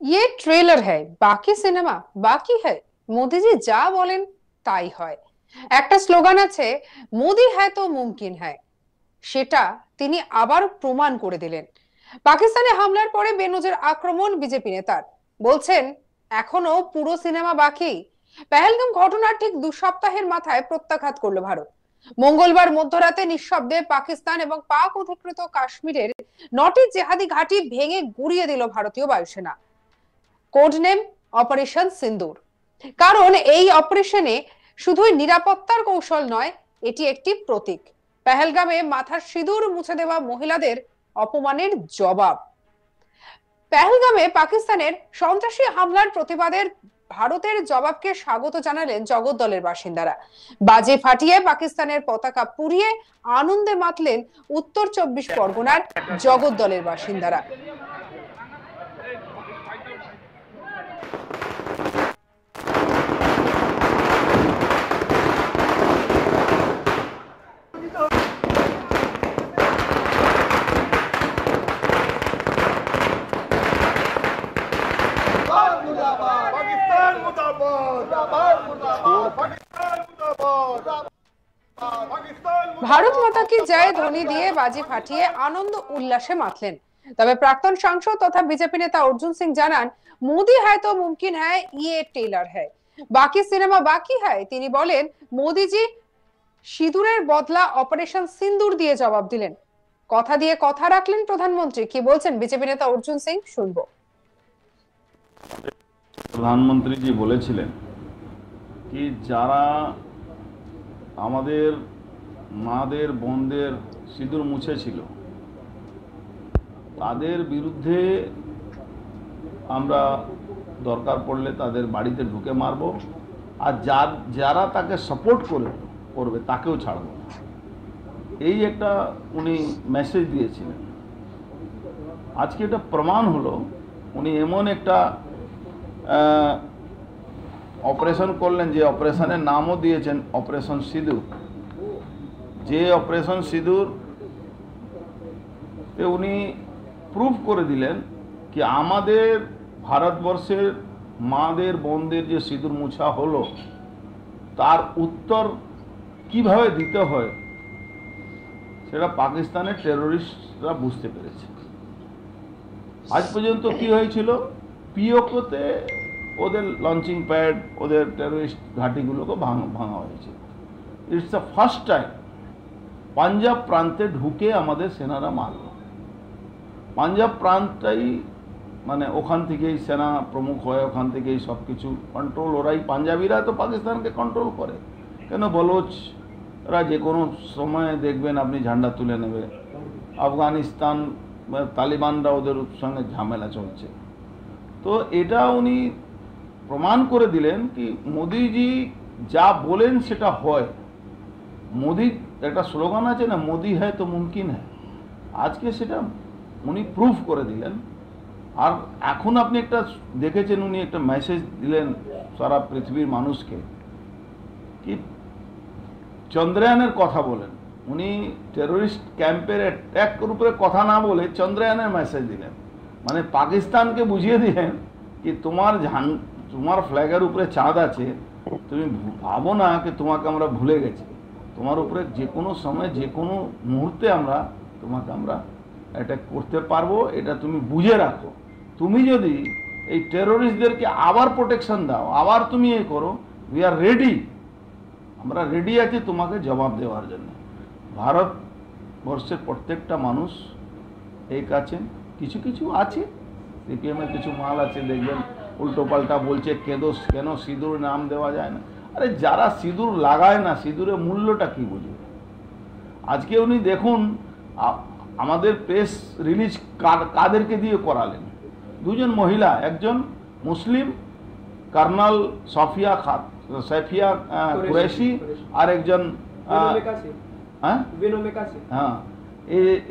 ये ट्रेलर है, बाकी সিনেমা বাকি है। মোদিজি যা বলেন তাই হয়। একটা স্লোগান আছে, মোদি হ্যায় তো মুমকিন হ্যায়। সেটা তিনি আবার প্রমাণ করে দিলেন। পাকিস্তানে হামলার পরে বেনজির আক্রমণ বিজেপি নেতার, বলছেন এখনো পুরো সিনেমা বাকি। পেহেলগাম ঘটনার ঠিক 2 সপ্তাহের মাথায় প্রত্যাঘাত করলো ভারত। মঙ্গলবার মধ্যরাতে নিঃশব্দে পাকিস্তান এবং পাক অধিকৃত কাশ্মীরের 9টি জেহাদি ঘাঁটি ভেঙে গুড়িয়ে দিল ভারতীয় বায়ুসেনা। কোড নেম অপারেশন সিন্দুর। কারণ এই অপারেশনে শুধুই নিরাপত্তার কৌশল নয়, এটি একটি প্রতীক। পেহেলগামে মাথার সিঁদুর মুছে দেওয়া মহিলাদের অপমানের জবাব। পেহেলগামে পাকিস্তানের সন্ত্রাসী হামলার প্রতিবাদের ভারতের জবাবকে স্বাগত জানালেন জগদ্দলের বাসিন্দারা। বাজে ফাটিয়ে পাকিস্তানের পতাকা পুড়িয়ে আনন্দে মাতলেন উত্তর 24 পরগনার জগদ্দলের বাসিন্দারা। ভারত মাতা কি জয় ধ্বনি দিয়ে বাজি ফাটিয়ে আনন্দ উল্লাসে মাতলেন। তবে প্রাক্তন সাংসদ তথা বিজেপি নেতা অর্জুন সিং জানান, মোদি হ্যায় তো মুমকিন হ্যায়, ইয়ে টেইলার হ্যায়, বাকি সিনেমা বাকি হ্যায়। তিনি বলেন, মোদিজি সিঁদুরের বদলা অপারেশন সিন্দুর দিয়ে জবাব দিলেন। কথা দিয়ে কথা রাখলেন প্রধানমন্ত্রী। কি বলছেন বিজেপি নেতা অর্জুন সিং, শুনবো। প্রধানমন্ত্রী জি বলেছিলেন কি যারা আমাদের মাদের বোনদের সিঁদুর মুছেছিল তাদের বিরুদ্ধে আমরা দরকার পড়লে তাদের বাড়িতে ঢুকে মারব, আর যারা তাকে সাপোর্ট করবে তাকেও ছাড়ব। এই একটা উনি মেসেজ দিয়েছিলেন। আজকে এটা প্রমাণ হলো, উনি এমন একটা অপারেশন করলেন যে অপারেশনের নামও দিয়েছেন অপারেশন সিঁদুর। যে অপারেশন সিঁদুর উনি প্রুভ করে দিলেন কি আমাদের ভারতবর্ষের মাদের বোনদের যে সিঁদুর মুছা হলো তার উত্তর কিভাবে দিতে হয় সেটা পাকিস্তানের টেররিস্টরা বুঝতে পেরেছে। আজ পর্যন্ত কি হয়েছিল, পিওকোতে ওদের লঞ্চিং প্যাড, ওদের টেররিস্ট ঘাঁটিগুলোকে ভাঙা হয়েছে। It's the first time Punjab প্রান্তে ঢুকে আমাদের সেনারা মারল। পাঞ্জাব প্রান্তটাই মানে ওখান থেকেই সেনা প্রমুখ হয়, ওখান থেকেই সব কিছু কন্ট্রোল ওরাই, পাঞ্জাবিরা তো পাকিস্তানকে কন্ট্রোল করে। কেন বলোচরা যে কোনো সময় দেখবেন আপনি ঝান্ডা তুলে নেবে। আফগানিস্তান তালিবানরা ওদের সঙ্গে ঝামেলা চলছে। তো এটা উনি প্রমাণ করে দিলেন কি মোদিজি যা বলেন সেটা হয়। মোদি একটা স্লোগান আছে না, মোদি হ্যায় তো মুমকিন হ্যায়, আজকে সেটা উনি প্রুফ করে দিলেন। আর এখন আপনি একটা দেখেছেন উনি একটা মেসেজ দিলেন সারা পৃথিবীর মানুষকে কি চন্দ্রয়ানের কথা বলেন। উনি টেররিস্ট ক্যাম্পের অ্যাটাকের উপরে কথা না বলে চন্দ্রয়ানের মেসেজ দিলেন, মানে পাকিস্তানকে বুঝিয়ে দিলেন কি তোমার ফ্ল্যাগের উপরে চাঁদ আছে, তুমি ভাবো না কি তোমাকে আমরা ভুলে গেছি, তোমার উপরে যে কোনো সময় যে কোনো মুহূর্তে তোমাকে আমরা অ্যাটাক করতে পারবো, এটা তুমি বুঝে রাখো। তুমি যদি এই টেররিস্টদেরকে আবার প্রোটেকশন দাও, আবার তুমি এই করো, উই আর রেডি, আমরা রেডি আছি তোমাকে জবাব দেওয়ার জন্য। ভারতবর্ষের প্রত্যেকটা মানুষ এই কাছে কিছু কিছু আছে, সিপিএমের কিছু মাল আছে দেখবেন উল্টো পাল্টা বলছে কেন সিঁদুর নাম দেওয়া যায় না। আরে যারা সিঁদুর লাগায় না, সিঁদুরের মূল্যটা কি বুঝবে। আজকে উনি দেখুন আমাদের প্রেস রিলিজ কাদেরকে দিয়ে করালেন, দুজন মহিলা, একজন মুসলিম কর্নাল সাফিয়া কুরैशी আর একজন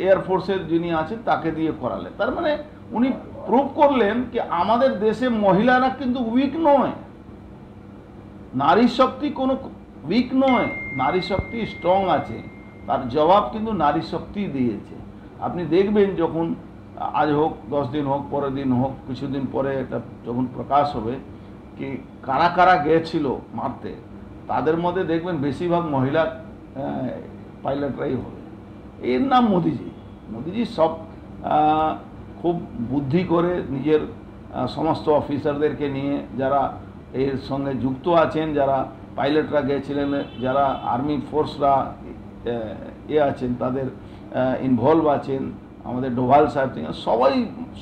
এয়ারফোর্সের যিনি আছেন তাকে দিয়ে করালেন। তার মানে উনি প্রুভ করলেন কি আমাদের দেশে মহিলারা কিন্তু উইক নয়, নারী শক্তি কোনো উইক নয়, নারী শক্তি স্ট্রং আছে। তার জবাব কিন্তু নারী শক্তি দিয়েছে। আপনি দেখবেন যখন আজ হোক 10 দিন হোক পরের দিন হোক কিছুদিন পরে এটা যখন প্রকাশ হবে কি কারা কারা গিয়েছিল মারতে, তাদের মধ্যে দেখবেন বেশিরভাগ মহিলা পাইলটরাই হবে। এর নাম মোদিজি। মোদিজি সব খুব বুদ্ধি করে নিজের সমস্ত অফিসারদেরকে নিয়ে যারা এর সঙ্গে যুক্ত আছেন, যারা পাইলটরা গিয়েছিলেন, যারা আর্মি ফোর্সরা আছেন তাদের ইনভলভ আছেন, আমাদের ডোভাল সাহেব থেকে সবাই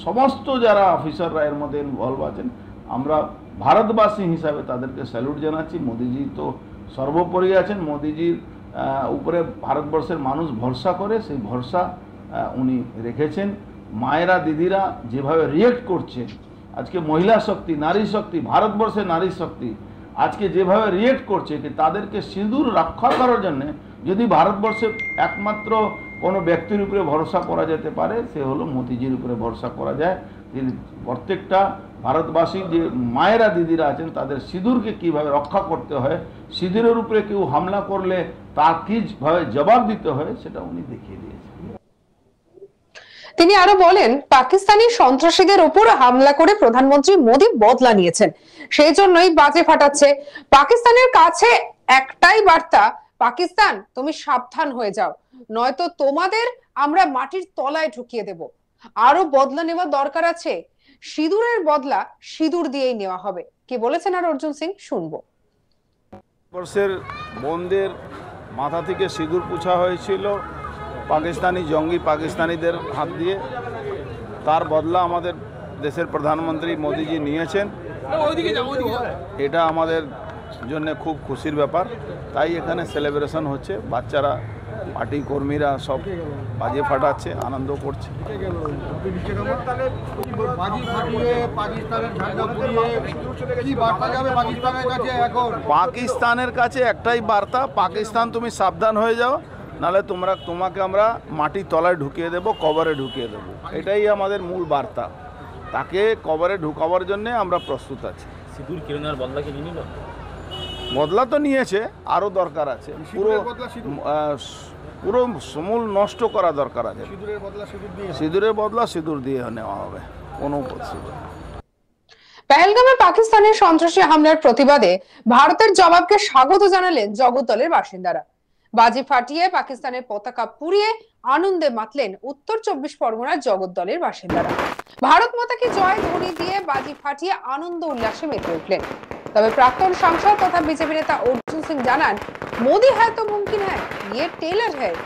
সমস্ত যারা অফিসাররা এর মধ্যে ইনভলভ আছেন, আমরা ভারতবাসী হিসাবে তাদেরকে স্যালুট জানাচ্ছি। মোদিজি তো সর্বোপরি আছেন, মোদিজির উপরে ভারতবর্ষের মানুষ ভরসা করে, সেই ভরসা উনি রেখেছেন। মায়েরা দিদিরা যেভাবে রিয়েক্ট করছে, আজকে মহিলা শক্তি, নারী শক্তি, ভারতবর্ষের নারী শক্তি আজকে যেভাবে রিয়েক্ট করছে কি তাদেরকে সিঁদুর রক্ষা করার জন্য যদি ভারতবর্ষে একমাত্র কোনো ব্যক্তির উপরে ভরসা করা যেতে পারে সে হলো মোদিজির উপরে ভরসা করা যায়। তিনি প্রত্যেকটা ভারতবাসী যে মায়েরা দিদিরা আছেন তাদের সিঁদুরকে কীভাবে রক্ষা করতে হয়, সিঁদুরের উপরে কেউ হামলা করলে তার কীভাবে জবাব দিতে হয় সেটা উনি দেখিয়ে দিয়েছেন। তিনি আরো বলেন, পাকিস্তানি সন্ত্রাসীদের উপর হামলা করে প্রধানমন্ত্রী মোদী বদলা নিয়েছেন, সেই জন্যই বাজে ফাটাচ্ছে। পাকিস্তানের কাছে একটাই বার্তা, পাকিস্তান তুমি সাবধান হয়ে যাও, নয়তো তোমাদের আমরা মাটির তলায় ঢুকিয়ে দেব। আরো বদলা নেওয়া দরকার আছে, সিঁদুরের বদলা সিঁদুর দিয়েই নেওয়া হবে। কি বলেছেন আর অর্জুন সিং, শুনবো। ভারতবর্ষের বোনদের মাথা থেকে সিঁদুর পুছা হয়েছিল পাকিস্তানি জঙ্গি পাকিস্তানিদের হাত দিয়ে, তার বদলা আমাদের দেশের প্রধানমন্ত্রী মোদিজি নিয়েছেন। এটা আমাদের জন্য খুব খুশির ব্যাপার, তাই এখানে সেলিব্রেশন হচ্ছে। বাচ্চারা, পার্টি কর্মীরা সব বাজে ফাটাচ্ছে, আনন্দ করছে। পাকিস্তানের কাছে একটাই বার্তা, পাকিস্তান তুমি সাবধান হয়ে যাও, নাহলে তোমাকে আমরা মাটির তলায় ঢুকিয়ে দেব, কবরে ঢুকিয়ে দেব। এটাই আমাদের মূল বার্তা। তাকে কবরে ঢুকাবার জন্য আমরা প্রস্তুত আছি। সিঁদুর কিরণের বদলা কি নিল? বদলা তো নিয়েছে, আরও দরকার আছে। পুরো সমূল নষ্ট করা দরকার আছে। সিঁদুরের বদলা সিঁদুর দিয়ে নেওয়া হবে, কোনো পহেলগামে পাকিস্তানের সন্ত্রাসী হামলার প্রতিবাদে ভারতের জবাবকে স্বাগত জানালেন জগদ্দলের বাসিন্দারা। বাজি ফাটিয়ে পাকিস্তানের পতাকা পুড়িয়ে আনন্দে মাতলেন উত্তর 24 পরগনার জগদ্দলের বাসিন্দারা। ভারত মাতাকে জয় ধ্বনি দিয়ে বাজি ফাটিয়ে আনন্দ উল্লাসে মেতে উঠলেন। তবে প্রাক্তন সাংসদ তথা বিজেপি নেতা অর্জুন সিং জানান, মোদি হ্যায় তো মুমকিন হ্যায়, ইয়ে টেলর হ্যায়,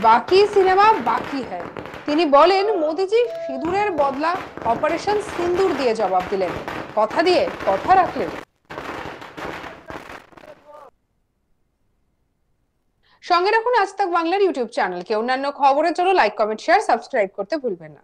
বাকি সিনেমা বাকি হ্যায়। তিনি বলেন, মোদিজি সিঁদুরের বদলা অপারেশন সিন্দুর দিয়ে জবাব দিলেন, কথা দিয়ে কথা রাখলেন। সঙ্গে রাখুন আজ তাক বাংলার ইউটিউব চ্যানেলকে। অন্যান্য খবরের জন্য লাইক, কমেন্ট, শেয়ার, সাবস্ক্রাইব করতে ভুলবেন না।